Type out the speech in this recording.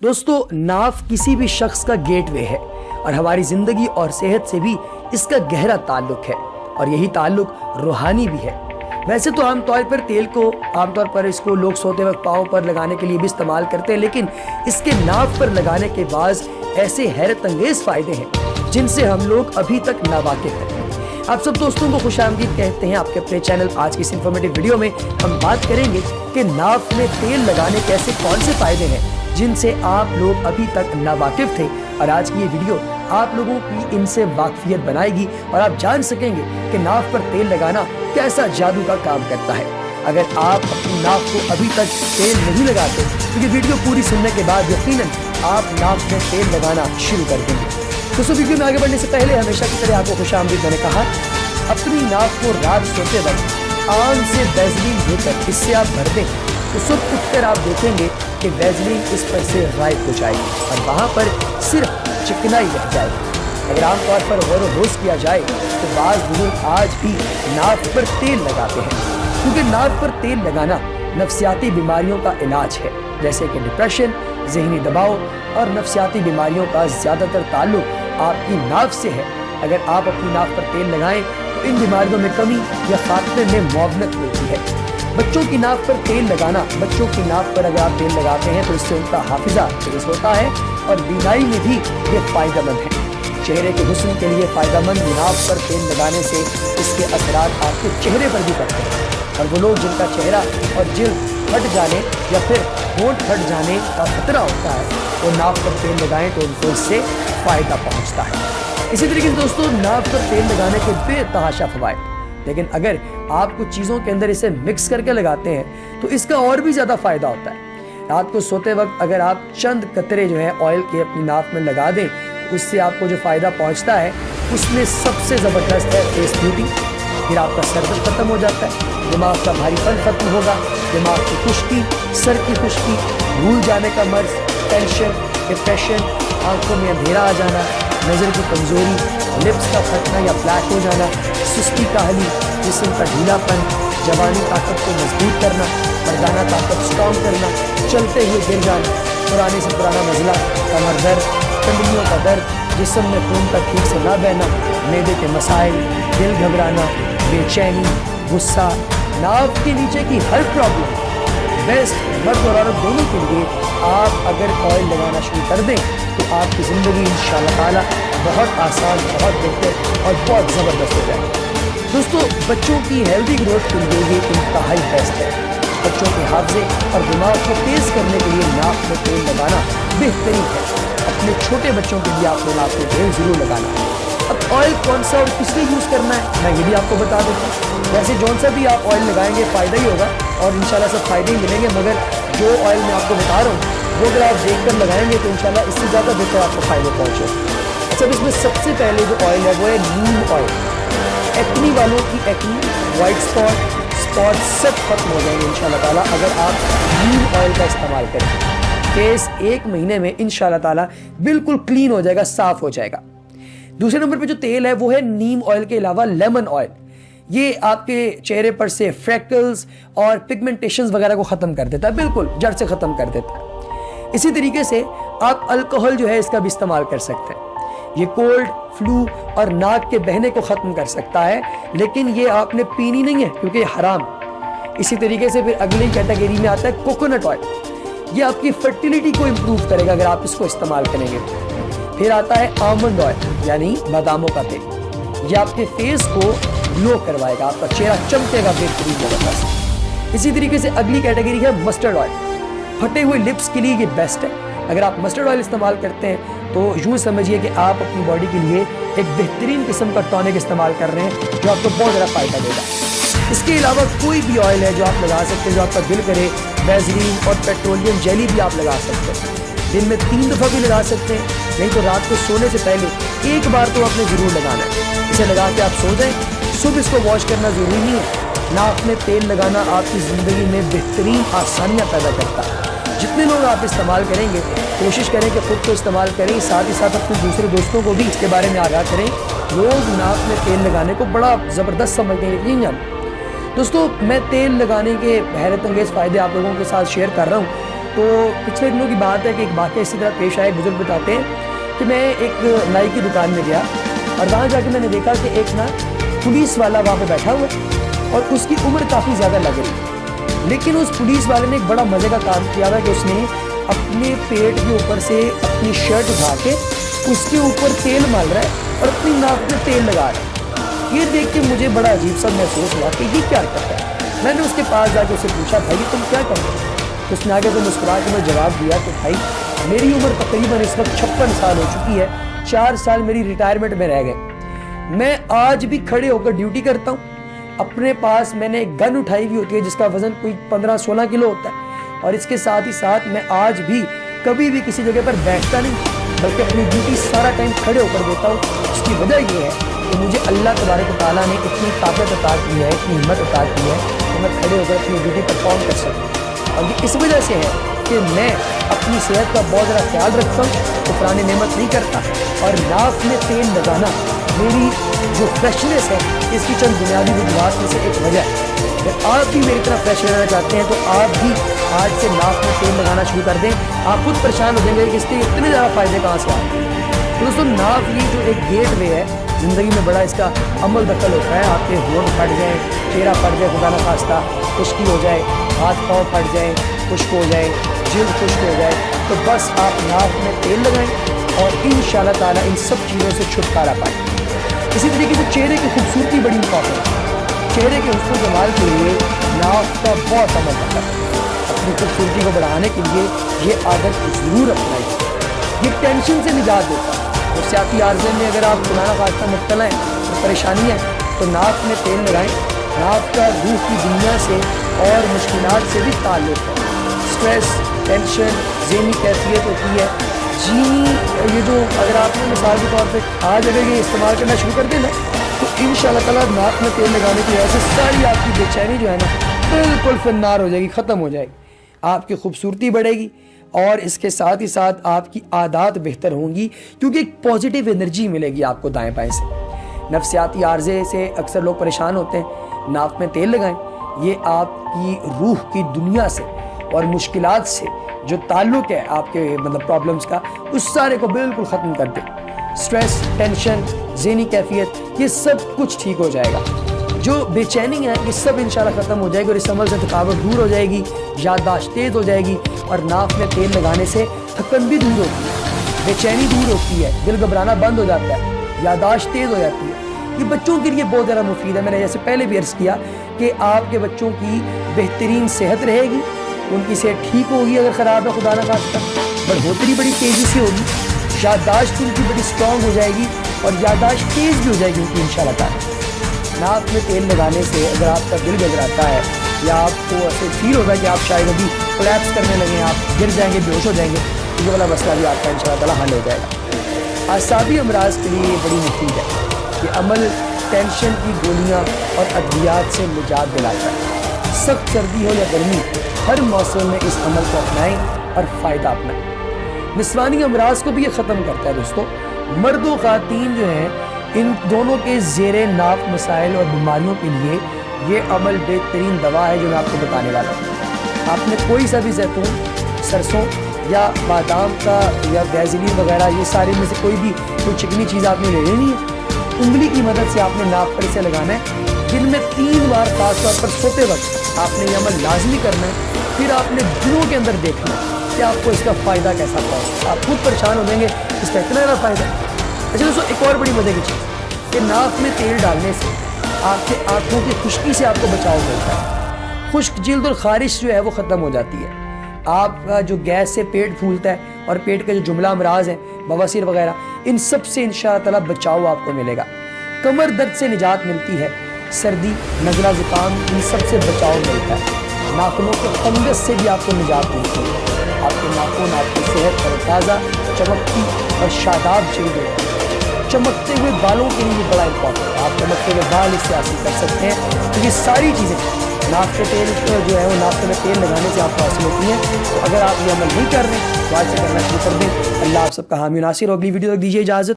दोस्तों, नाफ किसी भी शख्स का गेट वे है और हमारी जिंदगी और सेहत से भी इसका गहरा ताल्लुक है और यही ताल्लुक रूहानी भी है। वैसे तो आमतौर पर इसको लोग सोते वक्त पाँव पर लगाने के लिए भी इस्तेमाल करते हैं, लेकिन इसके नाफ पर लगाने के बाद ऐसे हैरत अंगेज फायदे हैं जिनसे हम लोग अभी तक नावाकिफ हैं। आप सब दोस्तों को खुशामदीद कहते हैं आपके अपने चैनल। आज की इस इंफॉर्मेटिव वीडियो में हम बात करेंगे कि नाफ में तेल लगाने के ऐसे कौन से फायदे हैं जिनसे आप लोग अभी तक नावाकिफ थे, और आज की ये वीडियो आप लोगों की इनसे वाकफियत बनाएगी और आप जान सकेंगे कि नाफ पर तेल लगाना कैसा जादू का काम करता है। अगर आप अपनी नाफ को अभी तक तेल नहीं लगाते तो ये वीडियो पूरी सुनने के बाद यकीनन आप नाफ में तेल लगाना शुरू कर देंगे। दोस्तों, वीडियो में आगे बढ़ने से पहले हमेशा की तरह आपको खुशामदीद। मैंने कहा अपनी नाफ को रात सोते वक्त आम से वैसलीन धोकर इससे आप भर दें तो सुबह उठकर आप देखेंगे कि वैसलीन इस पर से गायब हो जाएगी और वहाँ पर सिर्फ चिकनाई रह जाएगी। अगर आमतौर पर गौर व होश किया जाए तो बाज़ बुजुर्ग आज भी नाफ पर तेल लगाते हैं, क्योंकि नाफ पर तेल लगाना नफ्सियाती बीमारियों का इलाज है, जैसे कि डिप्रेशन, ज़हनी दबाव और नफ्सियाती बीमारियों का ज़्यादातर ताल्लुक आपकी नाफ से है। अगर आप अपनी नाफ पर तेल लगाएं तो इन बीमारियों में कमी या खात्मे में मुआवनत मिलती है। बच्चों की नाफ पर तेल लगाना, बच्चों की नाफ पर अगर आप तेल लगाते हैं तो इससे उनका हाफिजा तेज होता है और बीनाई में भी ये फ़ायदेमंद है। चेहरे के हुस्न के लिए फ़ायदेमंद नाफ पर तेल लगाने से इसके असरात आपके चेहरे पर भी पड़ते हैं, और वो लोग जिनका चेहरा और जिल्द फट जाने या फिर होंठ फट जाने का खतरा होता है वो नाफ पर तेल लगाएं तो उनको इससे फ़ायदा पहुँचता है। इसी तरीके से दोस्तों, नाफ पर तेल लगाने के बेतहाशा फ़वाइद, लेकिन अगर आप कुछ चीज़ों के अंदर इसे मिक्स करके लगाते हैं तो इसका और भी ज़्यादा फ़ायदा होता है। रात को सोते वक्त अगर आप चंद कतरे जो है ऑयल के अपनी नाफ में लगा दें, उससे आपको जो फ़ायदा पहुंचता है उसमें सबसे ज़बरदस्त है फेस ब्यूटी। फिर आपका सर दर्द खत्म हो जाता है, दिमाग का भारीपन खत्म होगा, दिमाग की खुश्की, सर की खुश्की, भूल जाने का मर्ज, टेंशन, डिप्रेशन, आंखों में अंधेरा आ जाना, नज़र की कमज़ोरी, लिप्स का फटना या ब्लैक हो जाना, सुस्ती का हली, जिस्म का ढीलापन, जवानी ताकत को मजबूत करना, मर्दाना ताकत स्ट्रॉन्ग करना, चलते हुए गिर जाना, पुराने से पुराना मसला, कमर दर्द, कंडलियों का दर्द, जिस्म में खून का ठीक से ना बहना, मैदे के मसाइल, दिल घबराना, बेचैनी, गुस्सा, नाफ के नीचे की हर प्रॉब्लम, बेस्ट मर्द और औरत दोनों के लिए आप अगर ऑयल लगाना शुरू कर दें तो आपकी ज़िंदगी इंशाअल्लाह ताला बहुत आसान, बहुत बेहतर और बहुत ज़बरदस्त हो जाएगी। दोस्तों, बच्चों की हेल्दी ग्रोथ के लिए ये इंतहाई बेस्ट है। बच्चों के हाफजे और दिमाग को तेज़ करने के लिए नाक में तेल लगाना बेहतरीन है। अपने छोटे बच्चों के लिए आपको नाक में तेल ज़रूर लगाना है। अब ऑयल कौन सा और किस लिए यूज़ करना है मैं ये भी आपको बता देता हूँ। वैसे जौन सा भी आप ऑयल लगाएंगे फ़ायदा ही होगा और इंशाल्लाह सब फ़ायदे ही मिलेंगे, मगर जो ऑयल मैं आपको बता रहा हूँ वो अगर आप देख कर लगाएंगे तो इंशाल्लाह इससे ज़्यादा बेहतर आपको फ़ायदे पहुँचे। अच्छा, इसमें सबसे पहले जो ऑयल है वो है नीम ऑयल। एक्नी वालों की एक्नी, वाइट स्पॉट सब खत्म हो जाएंगे इंशाल्लाह ताला अगर आप नीम ऑयल का इस्तेमाल करें। फेस 1 महीने में इंशाल्लाह ताला बिल्कुल क्लीन हो जाएगा, साफ़ हो जाएगा। दूसरे नंबर पे जो तेल है वो है नीम ऑयल के अलावा लेमन ऑयल। ये आपके चेहरे पर से फ्रैकल्स और पिगमेंटेशंस वगैरह को ख़त्म कर देता है, बिल्कुल जड़ से ख़त्म कर देता है। इसी तरीके से आप अल्कोहल जो है इसका भी इस्तेमाल कर सकते हैं। ये कोल्ड, फ्लू और नाक के बहने को ख़त्म कर सकता है, लेकिन ये आपने पीनी नहीं है क्योंकि हराम। इसी तरीके से फिर अगली कैटेगरी में आता है कोकोनट ऑयल। ये आपकी फर्टिलिटी को इम्प्रूव करेगा अगर आप इसको इस्तेमाल करेंगे। फिर आता है आमंड ऑयल यानी बादामों का तेल। ये आपके फेस को ग्लो करवाएगा, आपका चेहरा चमकेगा बेहतरीन ज़बरदस्त। इसी तरीके से अगली कैटेगरी है मस्टर्ड ऑयल। फटे हुए लिप्स के लिए ये बेस्ट है। अगर आप मस्टर्ड ऑयल इस्तेमाल करते हैं तो यूँ समझिए कि आप अपनी बॉडी के लिए एक बेहतरीन किस्म का टॉनिक इस्तेमाल कर रहे हैं जो आपको बहुत ज़्यादा फ़ायदा देगा। इसके अलावा कोई भी ऑयल है जो आप लगा सकते हैं, जो आपका दिल करे, वैसलीन और पेट्रोलियम जेली भी आप लगा सकते हैं। दिन में 3 दफ़ा भी लगा सकते हैं, नहीं तो रात को सोने से पहले एक बार तो आपने ज़रूर लगाना है। इसे लगा के आप सो जाएं, सुबह इसको वॉश करना ज़रूरी नहीं है। नाक में तेल लगाना आपकी ज़िंदगी में बेहतरीन आसानियाँ पैदा करता है। जितने लोग आप इस्तेमाल करेंगे कोशिश करें कि खुद को इस्तेमाल करें, साथ ही साथ अपने दूसरे दोस्तों को भी इसके बारे में आगाह करें। लोग नाक में तेल लगाने को बड़ा ज़बरदस्त समझते हैं, यकीन जान। दोस्तों, मैं तेल लगाने के हैरत अंगेज़ फ़ायदे आप लोगों के साथ शेयर कर रहा हूँ تو پچھلے دنوں کی بات ہے کہ ایک واقعہ اسی طرح پیش آیا. بزرگ بتاتے ہیں کہ میں ایک نائی کی دکان میں گیا اور وہاں جا کے میں نے دیکھا کہ ایک نا پولیس والا وہاں پہ بیٹھا ہوا ہے اور اس کی عمر کافی زیادہ لگ رہی, لیکن اس پولیس والے نے ایک بڑا مزے کا کام کیا ہوا کہ اس نے اپنے پیٹ کے اوپر سے اپنی شرٹ اٹھا کے اس کے اوپر تیل مال رہا ہے اور اپنی ناک میں تیل لگا رہا ہے. یہ دیکھ کے مجھے بڑا عجیب سا محسوس ہوا کہ یہ کیا کرتا ہے. میں نے اس کے پاس جا کے اسے پوچھا, بھائی تم کیا کرتے ہو؟ اس نے آگے سے مسکرا کے میں جواب دیا کہ بھائی میری عمر تقریباً اس وقت 56 سال ہو چکی ہے, 4 سال میری ریٹائرمنٹ میں رہ گئے, میں آج بھی کھڑے ہو کر ڈیوٹی کرتا ہوں. اپنے پاس میں نے ایک گن اٹھائی ہوئی ہوتی ہے جس کا وزن کوئی 15-16 کلو ہوتا ہے, اور اس کے ساتھ ہی ساتھ میں آج بھی کبھی بھی کسی جگہ پر بیٹھتا نہیں بلکہ اپنی ڈیوٹی سارا ٹائم کھڑے ہو کر دیتا ہوں. اس کی وجہ یہ ہے کہ مجھے اللہ تبارک و تعالیٰ نے اتنی طاقت عطا کی ہے, اتنی ہمت عطا کی ہے کہ میں کھڑے ہو کر اپنی ڈیوٹی پرفارم کر سکوں. اور یہ اس وجہ سے ہے کہ میں اپنی صحت کا بہت زیادہ خیال رکھتا ہوں, کفران نعمت نہیں کرتا, اور ناک میں تیل لگانا میری جو فریشنس ہے اس کی چند بنیادی وجوہات میں سے ایک وجہ ہے. اگر آپ بھی میری طرح فریش رہنا چاہتے ہیں تو آپ بھی آج سے ناک میں تیل لگانا شروع کر دیں. آپ خود پریشان ہو جائیں گے کہ اس کے اتنے زیادہ فائدے کہاں سے آتے ہیں. دوستوں, ناک یہ جو ایک گیٹ وے ہے زندگی میں, بڑا اس کا عمل دخل ہوتا ہے. آپ کے ہونٹ پھٹ جائیں, چہرہ پھٹ جائے, خدا نخواستہ خشکی ہو جائے, ہاتھ پاؤں پھٹ جائیں, خشک ہو جائے, جلد خشک ہو جائے, تو بس آپ ناک میں تیل لگائیں اور انشاءاللہ تعالیٰ ان سب چیزوں سے چھٹکارا پائیں. اسی طریقے سے چہرے کی خوبصورتی بڑی امپورٹنٹ ہے. چہرے کے حسن و جمال کے لیے ناک کا بہت عمل ہوتا ہے. اپنی خوبصورتی کو بڑھانے کے لیے یہ عادت ضرور اپنائیں. یہ ٹینشن سے نجات دیتا ہے. نفسیاتی عارضے میں اگر آپ خدا نخواستہ مبتلا ہیں اور پریشانی ہے تو ناک میں تیل لگائیں. ناک کا روح کی دنیا سے اور مشکلات سے بھی تعلق ہے. اسٹریس, ٹینشن, ذہنی کیفیت ہوتی ہے. جی یہ جو اگر آپ نے مثال کے طور پہ آج اگر یہ استعمال کرنا شروع کر دیں نا تو انشاءاللہ تعالیٰ ناک میں تیل لگانے کی وجہ سے ساری آپ کی بے چینی جو ہے نا بالکل فنار ہو جائے گی, ختم ہو جائے گی. آپ کی خوبصورتی بڑھے گی اور اس کے ساتھ ہی ساتھ آپ کی عادات بہتر ہوں گی, کیونکہ ایک پازیٹیو انرجی ملے گی آپ کو دائیں بائیں سے. نفسیاتی عارضے سے اکثر لوگ پریشان ہوتے ہیں, ناک میں تیل لگائیں. یہ آپ کی روح کی دنیا سے اور مشکلات سے جو تعلق ہے آپ کے پرابلمز کا, اس سارے کو بالکل ختم کر دے. سٹریس, ٹینشن, ذہنی کیفیت, یہ سب کچھ ٹھیک ہو جائے گا. جو بے چینی ہے یہ سب انشاءاللہ ختم ہو جائے گی اور اس عمل سے تھکاوٹ دور ہو جائے گی, یادداشت تیز ہو جائے گی, اور ناک میں تیل لگانے سے تھکن بھی دور ہوتی ہے, بے چینی دور ہوتی ہے, دل گھبرانا بند ہو جاتا ہے, یادداشت تیز ہو جاتی ہے. یہ بچوں کے لیے بہت زیادہ مفید ہے. میں نے جیسے پہلے بھی عرض کیا کہ آپ کے بچوں کی بہترین صحت رہے گی, ان کی صحت ٹھیک ہوگی اگر خراب ہے خدا نخواستہ, بڑھوتری بڑی تیزی سے ہوگی, یادداشت ان کی بڑی اسٹرانگ ہو جائے گی اور یادداشت تیز بھی ہو جائے گی ان کی انشاءاللہ تعالیٰ. ناک میں تیل لگانے سے اگر آپ کا دل گھبراتا ہے یا آپ کو ایسے فیل ہوگا کہ آپ شاید ابھی کولیپس کرنے لگیں, آپ گر جائیں گے, بے ہوش ہو جائیں گے, تو یہ والا مسئلہ بھی آپ کا انشاءاللہ تعالیٰ حل ہو جائے گا. اعصابی امراض کے لیے یہ بڑی مفید ہے. یہ عمل ٹینشن کی گولیاں اور ادویات سے نجات دلاتا ہے. سخت سردی ہو یا گرمی, ہر موسم میں اس عمل کو اپنائیں اور فائدہ اپنائیں. نسوانی امراض کو بھی یہ ختم کرتا ہے. دوستو, مرد و خواتین جو ہیں ان دونوں کے زیر ناف مسائل اور بیماریوں کے لیے یہ عمل بہترین دوا ہے جو میں آپ کو بتانے والا ہوں. آپ نے کوئی سا بھی زیتون, سرسوں یا بادام کا یا ویزلین وغیرہ, یہ سارے میں سے کوئی چکنی چیز آپ نے لے لینی ہے. انگلی کی مدد سے آپ نے ناک پر اسے لگانا ہے. دن میں 3 بار خاص طور پر سوتے وقت آپ نے یہ عمل لازمی کرنا ہے. پھر آپ نے دنوں کے اندر دیکھنا ہے کہ آپ کو اس کا فائدہ کیسا پہنچا. آپ خود پریشان ہو جائیں گے اس کا اتنا زیادہ فائدہ. اچھا دوستوں, ایک اور بڑی مزے کی چیز کہ ناک میں تیل ڈالنے سے آپ کے آنکھوں کی خشکی سے آپ کو بچاؤ ملتا ہے. خشک جلد اور خارش جو ہے وہ ختم ہو جاتی ہے. آپ کا جو گیس سے پیٹ پھولتا ہے اور پیٹ کا جو جملہ امراض ہے, بواسیر وغیرہ, ان سب سے انشاءاللہ تعالیٰ بچاؤ آپ کو ملے گا. کمر درد سے نجات ملتی ہے. سردی, نزلہ, زکام, ان سب سے بچاؤ ملتا ہے. ناخنوں کے فنگس سے بھی آپ کو نجات ملتی ہے. آپ کے ناخن آپ کی صحت پر تازہ, چمکتی اور شاداب جلد ہوتی ہے. چمکتے ہوئے بالوں کے لیے بڑا امپورٹنٹ ہے. آپ چمکتے ہوئے بال اس سے حاصل کر سکتے ہیں. تو یہ ساری چیزیں ناک کے تیل جو ہے وہ ناک میں تیل لگانے سے آپ کو حاصل ہوتی ہیں. تو اگر آپ یہ عمل نہیں کر رہے تو آج سے کرنا شروع کر دیں. اللہ آپ سب کا حامی ناصر ہو. اگلی ویڈیو تک دیجیے اجازت.